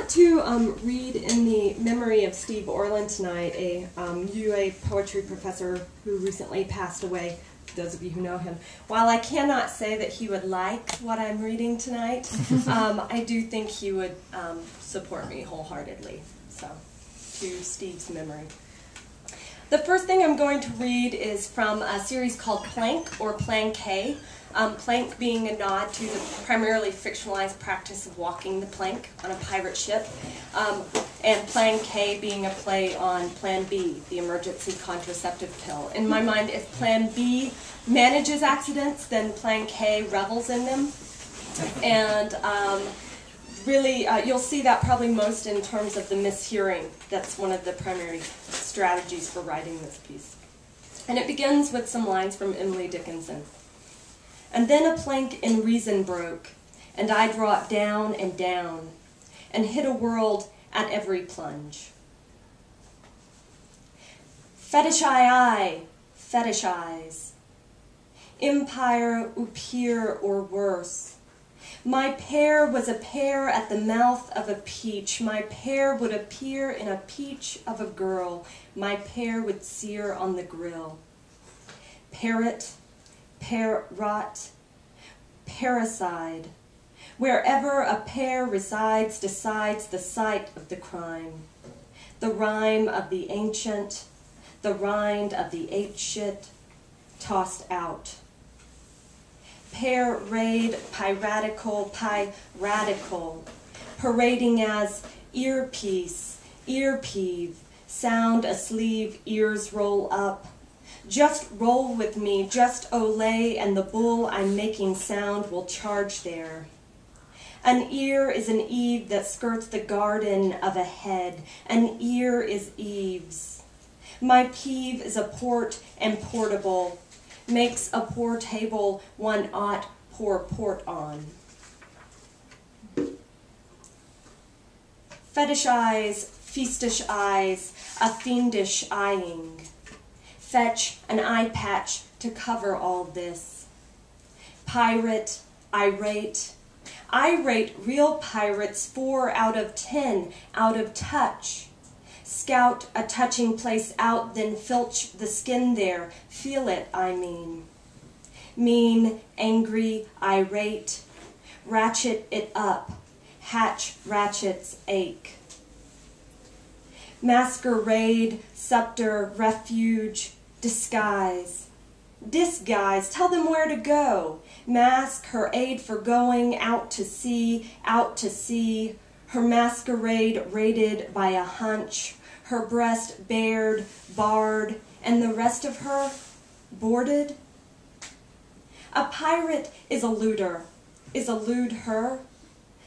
want to read in the memory of Steve Orland tonight, a UA poetry professor who recently passed away, those of you who know him. While I cannot say that he would like what I'm reading tonight, I do think he would support me wholeheartedly. So, to Steve's memory. The first thing I'm going to read is from a series called Plank, or Planqué. Plank being a nod to the primarily fictionalized practice of walking the plank on a pirate ship, and Planqué being a play on Plan B, the emergency contraceptive pill. In my mind, if Plan B manages accidents, then Planqué revels in them. And really, you'll see that probably most in terms of the mishearing. That's one of the primary strategies for writing this piece. And it begins with some lines from Emily Dickinson. And then a plank in reason broke, and I dropped down, and hit a world at every plunge. Fetish I, fetish eyes. Empire upir or worse. My pear was a pear at the mouth of a peach. My pear would appear in a peach of a girl. My pear would sear on the grill. Parrot, parrot, parricide. Wherever a pear resides decides the site of the crime. The rhyme of the ancient, the rind of the apeshit, tossed out. Pear raid, piratical, parading as earpiece, ear peeve, sound a sleeve, ears roll up. Just roll with me, just olay, and the bull I'm making sound will charge there. An ear is an eve that skirts the garden of a head. An ear is eaves. My peeve is a port and portable, makes a poor table one ought pour port on. Fetish eyes, feastish eyes, a fiendish eyeing. Fetch an eye patch to cover all this. Pirate, irate. I rate real pirates 4 out of 10, out of touch. Scout a touching place out, then filch the skin there. Feel it, I mean. Mean, angry, irate. Ratchet it up. Hatch ratchets ache. Masquerade, scepter, refuge, disguise. Disguise, tell them where to go. Mask her aid for going out to sea, her masquerade raided by a hunch, her breast bared, barred, and the rest of her boarded. A pirate is a looter. Is a lewd her?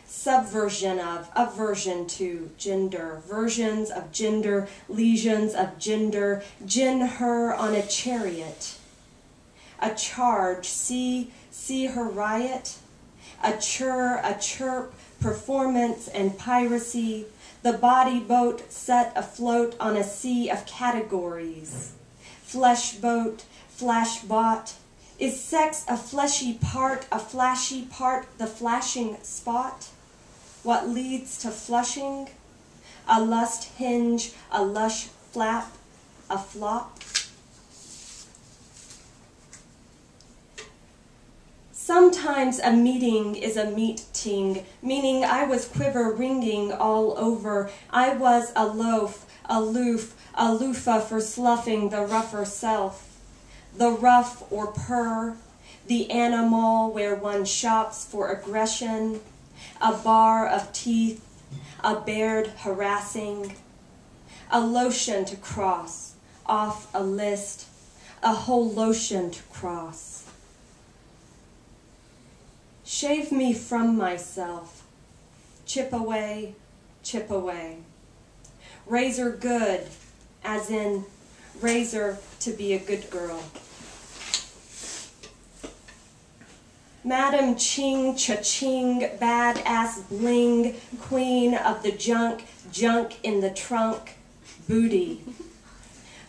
Subversion of, aversion to, gender, versions of gender, lesions of gender, gin her on a chariot. A charge, see her riot. A chur, a chirp, performance and piracy. The body boat set afloat on a sea of categories. Flesh boat, flash bot. Is sex a fleshy part, a flashy part, the flashing spot? What leads to flushing? A lust hinge, a lush flap, a flop. Sometimes a meeting is a meet-ting, meaning I was quiver-ringing all over. I was a loaf, aloof, aloofa for sloughing the rougher self. The rough or purr, the animal where one shops for aggression, a bar of teeth, a bared harassing, a lotion to cross, off a list, a whole lotion to cross. Shave me from myself, chip away, chip away. Razor good, as in razor to be a good girl. Madam Ching, cha-ching, bad-ass bling, queen of the junk, junk in the trunk, booty.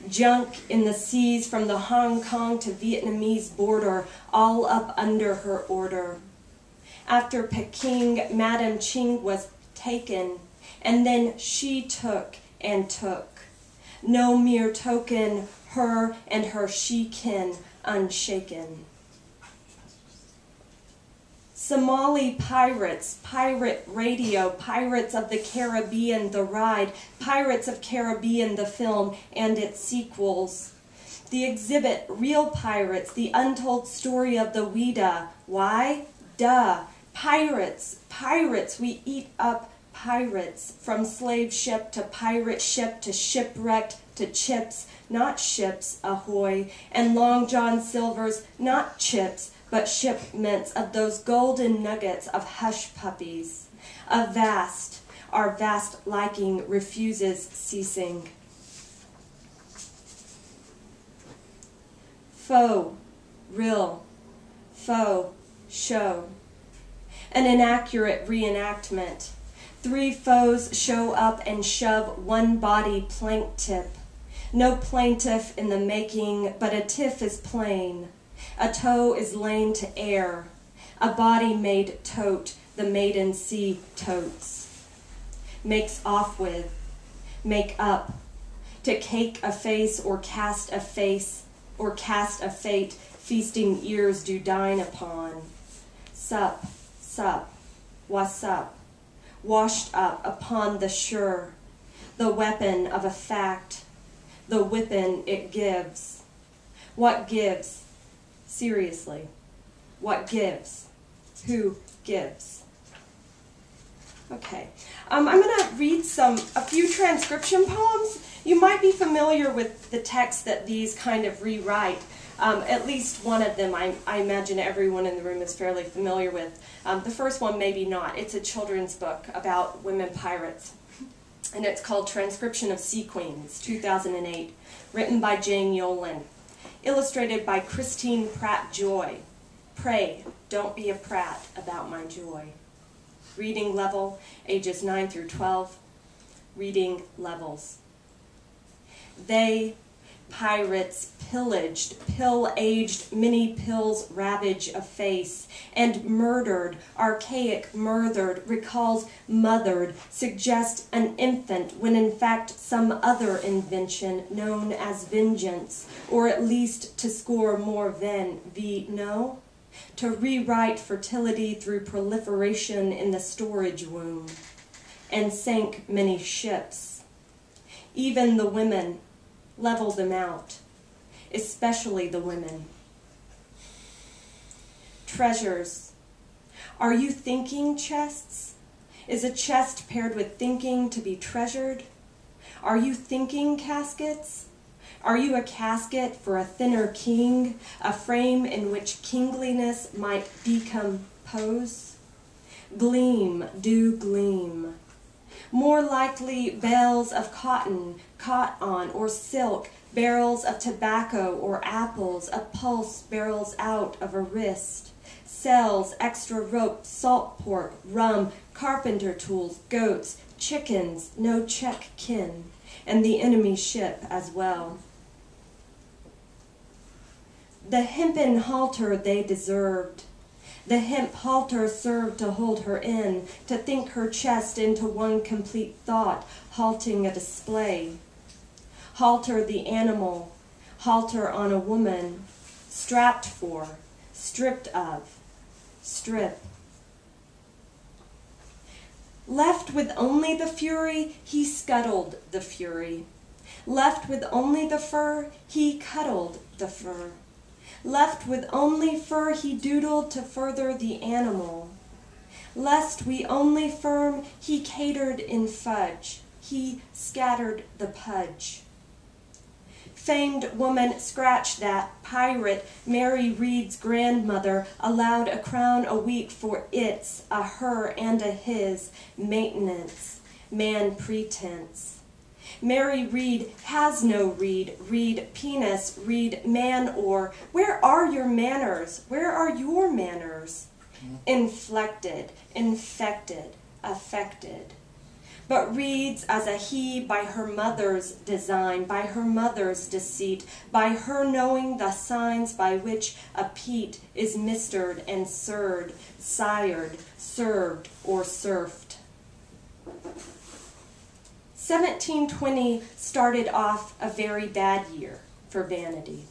Junk in the seas from the Hong Kong to Vietnamese border, all up under her order. After Peking, Madam Ching was taken, and then she took and took. No mere token, her and her she-kin unshaken. Somali pirates, pirate radio, Pirates of the Caribbean, the ride, Pirates of Caribbean, the film and its sequels. The exhibit, real pirates, the untold story of the Ouida. Why? Duh. Pirates, pirates, we eat up pirates. From slave ship to pirate ship to shipwrecked to chips, not ships, ahoy, and Long John Silver's, not chips, but shipments of those golden nuggets of hush puppies. Our vast liking refuses ceasing. Faux, real, faux, show. An inaccurate reenactment. 3 foes show up and shove one body plank tip. No plaintiff in the making, but a tiff is plain. A toe is lain to air. A body made tote, the maiden sea totes. Makes off with, make up. To cake a face or cast a face, or cast a fate, feasting ears do dine upon. Sup, sup, what's up? Washed up upon the sure, the weapon of a fact, the whippin' it gives. What gives? Seriously, what gives? Who gives? Okay, I'm going to read a few transcription poems. You might be familiar with the text that these kind of rewrite. At least one of them I imagine everyone in the room is fairly familiar with. The first one maybe not. It's a children's book about women pirates. And it's called Transcription of Sea Queens, 2008, written by Jane Yolen. Illustrated by Christine Pratt-Joy. Pray, don't be a prat about my joy. Reading level, ages 9 through 12. Reading levels. They, pirates, pillaged, pill-aged, many pills ravage a face, and murdered, archaic murdered, recalls mothered, suggest an infant when in fact some other invention known as vengeance, or at least to score more no? To rewrite fertility through proliferation in the storage womb, and sank many ships. Even the women, level them out, especially the women. Treasures. Are you thinking chests? Is a chest paired with thinking to be treasured? Are you thinking caskets? Are you a casket for a thinner king, a frame in which kingliness might decompose? Gleam, do gleam. More likely bales of cotton, caught on, or silk, barrels of tobacco or apples, a pulse barrels out of a wrist, cells, extra rope, salt pork, rum, carpenter tools, goats, chickens, no check kin, and the enemy ship as well. The hempen halter they deserved. The hemp halter served to hold her in, to think her chest into one complete thought, halting a display. Halter the animal, halter on a woman, strapped for, stripped of, strip. Left with only the fury, he scuttled the fury. Left with only the fur, he cuddled the fur. Left with only fur, he doodled to further the animal. Lest we only firm, he catered in fudge. He scattered the pudge. Famed woman, scratch that, pirate, Mary Reed's grandmother, allowed a crown a week for its, a her and a his, maintenance, man pretense. Mary Reed has no reed, reed penis, reed man or. Where are your manners? Where are your manners? Inflected, infected, affected. But reads as a he by her mother's design, by her mother's deceit, by her knowing the signs by which a peat is mistered and sired, served, or surfed. 1720 started off a very bad year for vanity.